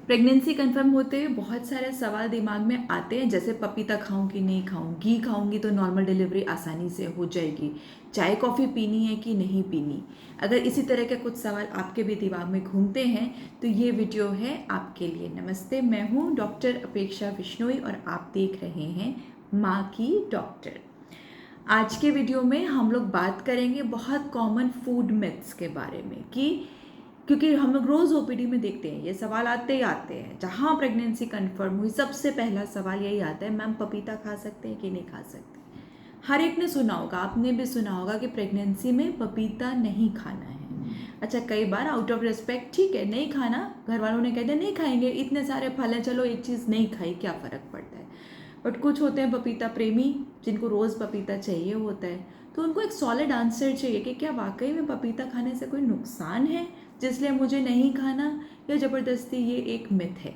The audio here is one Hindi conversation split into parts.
प्रेगनेंसी कंफर्म होते हुए बहुत सारे सवाल दिमाग में आते हैं, जैसे पपीता खाऊं कि नहीं खाऊं, घी खाऊंगी तो नॉर्मल डिलीवरी आसानी से हो जाएगी, चाय कॉफ़ी पीनी है कि नहीं पीनी। अगर इसी तरह के कुछ सवाल आपके भी दिमाग में घूमते हैं तो ये वीडियो है आपके लिए। नमस्ते, मैं हूँ डॉक्टर अपेक्षा बिश्नोई और आप देख रहे हैं माँ की डॉक्टर। आज के वीडियो में हम लोग बात करेंगे बहुत कॉमन फूड मिथ्स के बारे में, कि क्योंकि हम लोग रोज़ ओपीडी में देखते हैं ये सवाल आते ही आते हैं। जहाँ प्रेगनेंसी कंफर्म हुई सबसे पहला सवाल यही आता है, मैम पपीता खा सकते हैं कि नहीं खा सकते। हर एक ने सुना होगा, आपने भी सुना होगा कि प्रेगनेंसी में पपीता नहीं खाना है। अच्छा, कई बार आउट ऑफ रिस्पेक्ट ठीक है नहीं खाना, घर वालों ने कह दिया नहीं खाएंगे, इतने सारे फल हैं, चलो एक चीज़ नहीं खाई, क्या फ़र्क पड़ता है। बट कुछ होते हैं पपीता प्रेमी, जिनको रोज़ पपीता चाहिए होता है, तो उनको एक सॉलिड आंसर चाहिए कि क्या वाकई में पपीता खाने से कोई नुकसान है जिसलिए मुझे नहीं खाना, या ज़बरदस्ती ये एक मिथ है।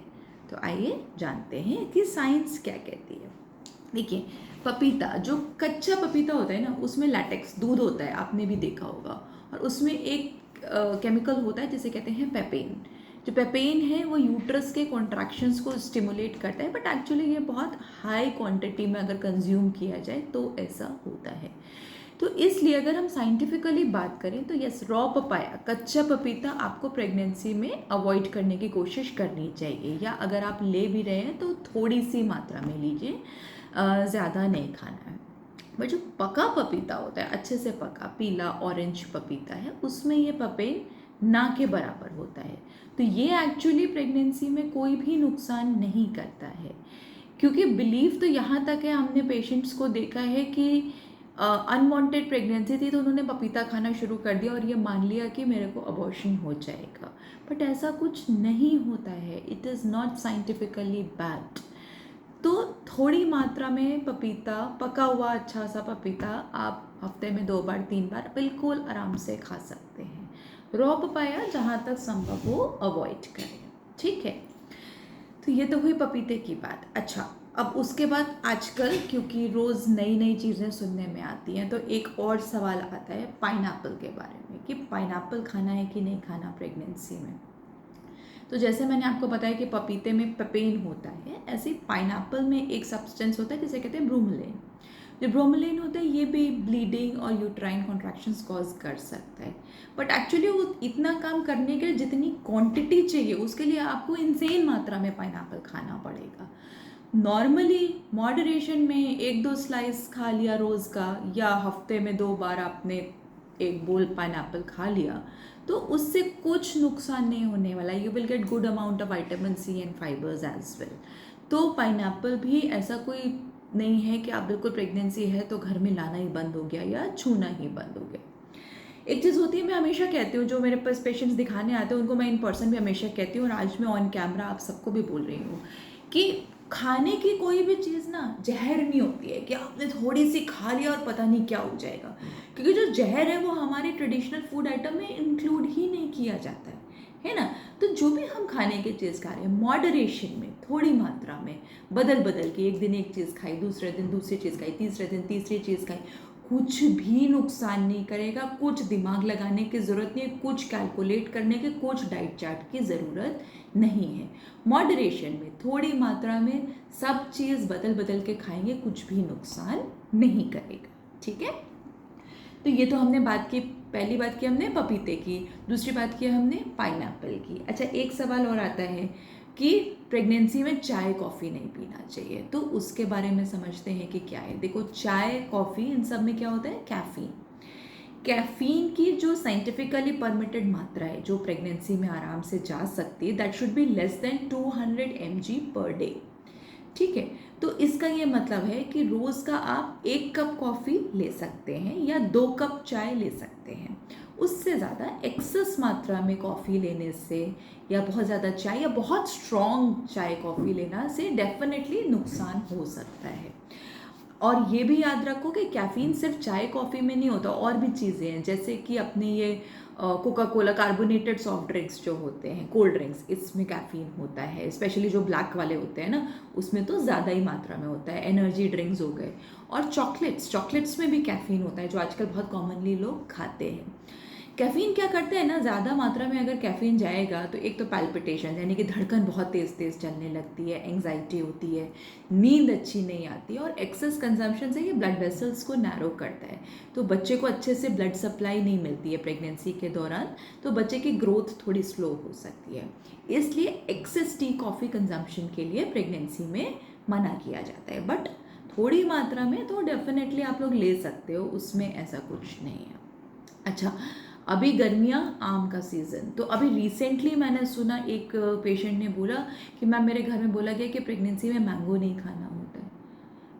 तो आइए जानते हैं कि साइंस क्या कहती है। देखिए, पपीता जो कच्चा पपीता होता है ना, उसमें लैटेक्स दूध होता है, आपने भी देखा होगा, और उसमें एक केमिकल होता है जिसे कहते हैं पेपेन। जो पेपेन है वो यूट्रस के कॉन्ट्रैक्शंस को स्टिमुलेट करता है, बट एक्चुअली ये बहुत हाई क्वांटिटी में अगर कंज्यूम किया जाए तो ऐसा होता है। तो इसलिए अगर हम साइंटिफिकली बात करें तो यस, रॉ पपाया, कच्चा पपीता आपको प्रेगनेंसी में अवॉइड करने की कोशिश करनी चाहिए, या अगर आप ले भी रहे हैं तो थोड़ी सी मात्रा में लीजिए, ज़्यादा नहीं खाना है। बट जो पका पपीता होता है, अच्छे से पका पीला ऑरेंज पपीता है, उसमें ये पपेन ना के बराबर होता है। तो ये एक्चुअली प्रेगनेंसी में कोई भी नुकसान नहीं करता है, क्योंकि बिलीव तो यहाँ तक है, हमने पेशेंट्स को देखा है कि अनवांटेड प्रेगनेंसी थी तो उन्होंने पपीता खाना शुरू कर दिया और ये मान लिया कि मेरे को अबॉर्शन हो जाएगा। बट ऐसा कुछ नहीं होता है, it is not scientifically bad. तो थोड़ी मात्रा में पपीता, पका हुआ अच्छा सा पपीता आप हफ्ते में 2 बार 3 बार बिल्कुल आराम से खा सकते हैं। रॉ पपाया जहाँ तक संभव हो अवॉइड करें, ठीक है। तो ये तो हुई पपीते की बात। अच्छा, अब उसके बाद आजकल क्योंकि रोज़ नई नई चीज़ें सुनने में आती हैं, तो एक और सवाल आता है पाइनएप्पल के बारे में, कि पाइनएप्पल खाना है कि नहीं खाना प्रेगनेंसी में। तो जैसे मैंने आपको बताया कि पपीते में पेपेन होता है, ऐसे पाइनएप्पल में एक सब्सटेंस होता है जिसे कहते हैं ब्रोमेलिन। जो ब्रोमेलिन होता है ये भी ब्लीडिंग और यूट्राइन कॉन्ट्रैक्शंस कॉज कर सकता है। बट एक्चुअली वो इतना काम करने के लिए जितनी क्वांटिटी चाहिए उसके लिए आपको इंसेन मात्रा में पाइनएप्पल खाना पड़ेगा। नॉर्मली मॉडरेशन में 1-2 स्लाइस खा लिया रोज़ का, या हफ्ते में 2 बार आपने एक बोल पाइनएप्पल खा लिया, तो उससे कुछ नुकसान नहीं होने वाला। You will get good amount of vitamin C and fibres as well. तो पाइनएप्पल भी ऐसा कोई नहीं है कि आप बिल्कुल प्रेगनेंसी है तो घर में लाना ही बंद हो गया या छूना ही बंद हो गया। एक चीज़ होती है, मैं हमेशा कहती हूँ, जो मेरे पास पेशेंट्स दिखाने आते हैं उनको मैं इन पर्सन भी हमेशा कहती हूँ, और आज मैं ऑन कैमरा आप सबको भी बोल रही हूँ, कि खाने की कोई भी चीज़ ना जहर नहीं होती है कि आपने थोड़ी सी खा लिया और पता नहीं क्या हो जाएगा। क्योंकि जो जहर है वो हमारे ट्रेडिशनल फूड आइटम में इंक्लूड ही नहीं किया जाता है ना। तो जो भी हम खाने की चीज़ खा रहे हैं मॉडरेशन में, थोड़ी मात्रा में, बदल बदल के, एक दिन एक चीज़ खाई, दूसरे दिन दूसरी चीज़ खाई, तीसरे दिन तीसरी चीज़ खाई, कुछ भी नुकसान नहीं करेगा। कुछ दिमाग लगाने की ज़रूरत नहीं है, कुछ कैलकुलेट करने की, कुछ डाइट चार्ट की ज़रूरत नहीं है। मॉडरेशन में, थोड़ी मात्रा में सब चीज़ बदल बदल के खाएंगे, कुछ भी नुकसान नहीं करेगा, ठीक है। तो ये तो हमने बात की, पहली बात की हमने पपीते की, दूसरी बात की हमने पाइनएप्पल की। अच्छा, एक सवाल और आता है कि प्रेगनेंसी में चाय कॉफ़ी नहीं पीना चाहिए, तो उसके बारे में समझते हैं कि क्या है। देखो, चाय कॉफ़ी इन सब में क्या होता है, कैफ़ीन। कैफ़ीन की जो साइंटिफिकली परमिटेड मात्रा है जो प्रेगनेंसी में आराम से जा सकती है, that should be less than 200 mg per day, ठीक है। तो इसका ये मतलब है कि रोज़ का आप 1 कप कॉफ़ी ले सकते हैं या 2 कप चाय ले सकते हैं। उससे ज़्यादा एक्सेस मात्रा में कॉफ़ी लेने से, या बहुत ज़्यादा चाय या बहुत स्ट्रॉन्ग चाय कॉफ़ी लेना से डेफिनेटली नुकसान हो सकता है। और ये भी याद रखो कि कैफ़ीन सिर्फ चाय कॉफ़ी में नहीं होता, और भी चीज़ें हैं, जैसे कि अपने ये Coca Cola, carbonated soft drinks जो होते हैं, कोल्ड ड्रिंक्स, इसमें कैफ़ीन होता है, स्पेशली जो ब्लैक वाले होते हैं ना, उसमें तो ज़्यादा ही मात्रा में होता है। एनर्जी ड्रिंक्स हो गए, और चॉकलेट्स में भी कैफ़ीन होता है, जो आजकल बहुत कॉमनली लोग खाते हैं। कैफ़ीन क्या करता है ना, ज़्यादा मात्रा में अगर कैफ़ीन जाएगा तो एक तो पैल्पिटेशन यानी कि धड़कन बहुत तेज़ तेज़ चलने लगती है, एंग्जाइटी होती है, नींद अच्छी नहीं आती है, और एक्सेस कंजम्पशन से ये ब्लड वेसल्स को नैरो करता है, तो बच्चे को अच्छे से ब्लड सप्लाई नहीं मिलती है प्रेगनेंसी के दौरान, तो बच्चे की ग्रोथ थोड़ी स्लो हो सकती है। इसलिए एक्सेस टी कॉफ़ी कंजम्पशन के लिए प्रेगनेंसी में मना किया जाता है, बट थोड़ी मात्रा में तो डेफिनेटली आप लोग ले सकते हो, उसमें ऐसा कुछ नहीं है। अच्छा, अभी गर्मियाँ, आम का सीज़न, तो अभी रिसेंटली मैंने सुना एक पेशेंट ने बोला कि मैम मेरे घर में बोला गया कि प्रेगनेंसी में मैंगो नहीं खाना होता है।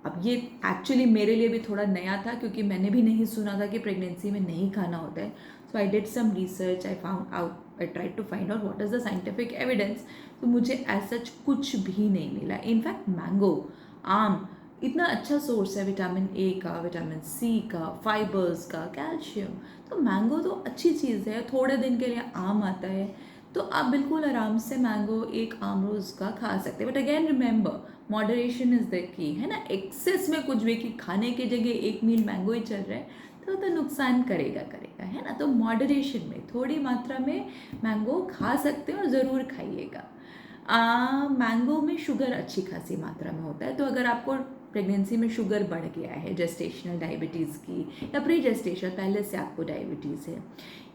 अब ये एक्चुअली मेरे लिए भी थोड़ा नया था, क्योंकि मैंने भी नहीं सुना था कि प्रेगनेंसी में नहीं खाना होता है। So I did some research, I found out, I tried to find out what is the scientific evidence. तो मुझे एज सच कुछ भी नहीं मिला। इनफैक्ट मैंगो, आम इतना अच्छा सोर्स है विटामिन ए का, विटामिन सी का, फाइबर्स का, कैल्शियम, तो मैंगो तो अच्छी चीज़ है। थोड़े दिन के लिए आम आता है, तो आप बिल्कुल आराम से मैंगो एक आम रोज़ का खा सकते हैं। But again remember, moderation is the key, है ना। एक्सेस में कुछ भी कि खाने की जगह एक मील मैंगो ही चल रहा है तो नुकसान करेगा, है ना। तो मॉडरेशन में थोड़ी मात्रा में मैंगो खा सकते हैं, और ज़रूर खाइएगा। मैंगो में शुगर अच्छी खासी मात्रा में होता है, तो अगर आपको प्रेगनेंसी में शुगर बढ़ गया है, जेस्टेशनल डायबिटीज़ की या प्री जेस्टेशन पहले से आपको डायबिटीज़ है,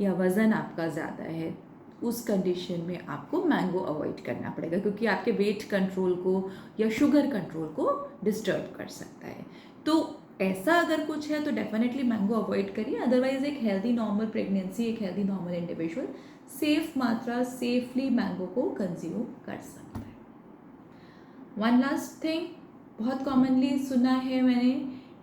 या वज़न आपका ज़्यादा है, उस कंडीशन में आपको मैंगो अवॉइड करना पड़ेगा, क्योंकि आपके वेट कंट्रोल को या शुगर कंट्रोल को डिस्टर्ब कर सकता है। तो ऐसा अगर कुछ है तो डेफिनेटली मैंगो अवॉइड करिए। अदरवाइज एक हेल्दी नॉर्मल प्रेगनेंसी, एक हेल्दी नॉर्मल इंडिविजुअल सेफ मात्रा, सेफली मैंगो को कंज्यूम कर सकता है। वन लास्ट थिंग, बहुत कॉमनली सुना है मैंने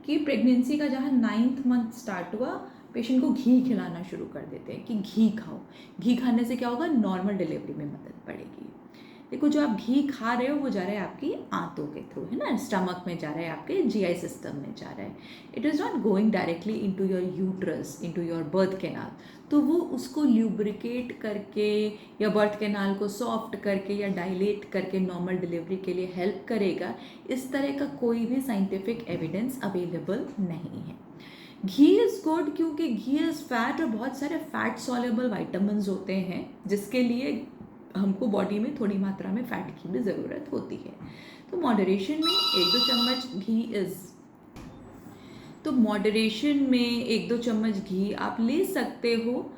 कि प्रेगनेंसी का जहाँ 9th मंथ स्टार्ट हुआ, पेशेंट को घी खिलाना शुरू कर देते हैं कि घी खाओ। घी खाने से क्या होगा, नॉर्मल डिलीवरी में मदद पड़ेगी। देखो, जो आप घी खा रहे हो वो जा रहा है आपकी आंतों के थ्रू, है ना, स्टमक में जा रहा है, आपके जीआई सिस्टम में जा रहा है। It is not going directly into your uterus, into your birth canal. तो वो उसको ल्यूब्रिकेट करके या बर्थ कैनाल को सॉफ्ट करके या डायलेट करके नॉर्मल डिलीवरी के लिए हेल्प करेगा। इस तरह का कोई भी साइंटिफिक एविडेंस अवेलेबल नहीं है। घी इज़ गुड क्योंकि घी इज़ फैट, और बहुत सारे फैट सॉल्युबल वाइटामिन होते हैं जिसके लिए हमको बॉडी में थोड़ी मात्रा में फैट की भी ज़रूरत होती है। तो मॉडरेशन में 1-2 चम्मच घी तो मॉडरेशन में 1-2 चम्मच घी आप ले सकते हो,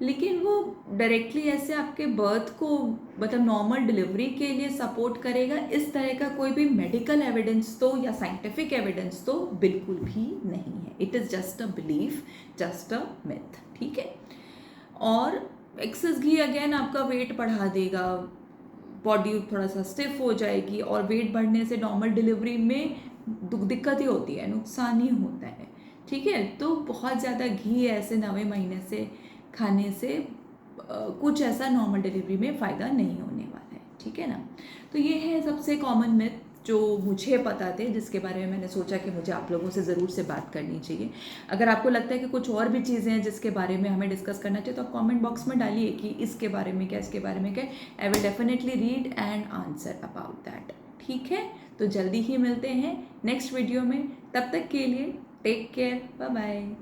लेकिन वो डायरेक्टली ऐसे आपके बर्थ को, मतलब नॉर्मल डिलीवरी के लिए सपोर्ट करेगा, इस तरह का कोई भी मेडिकल एविडेंस तो या साइंटिफिक एविडेंस तो बिल्कुल भी नहीं है। It is just a belief, just a myth, ठीक है। और एक्सेस घी अगेन आपका वेट बढ़ा देगा, बॉडी थोड़ा सा स्टिफ हो जाएगी, और वेट बढ़ने से नॉर्मल डिलीवरी में दिक्कत ही होती है, नुकसान ही होता है, ठीक है। तो बहुत ज़्यादा घी ऐसे 9वें महीने से खाने से कुछ ऐसा नॉर्मल डिलीवरी में फ़ायदा नहीं होने वाला है, ठीक है ना। तो ये है सबसे कॉमन मिथ जो मुझे पता थे, जिसके बारे में मैंने सोचा कि मुझे आप लोगों से ज़रूर से बात करनी चाहिए। अगर आपको लगता है कि कुछ और भी चीज़ें हैं जिसके बारे में हमें डिस्कस करना चाहिए, तो आप कमेंट बॉक्स में डालिए कि इसके बारे में क्या, इसके बारे में क्या। I will definitely read and answer about that, ठीक है। तो जल्दी ही मिलते हैं नेक्स्ट वीडियो में, तब तक के लिए टेक केयर, बाय बाय।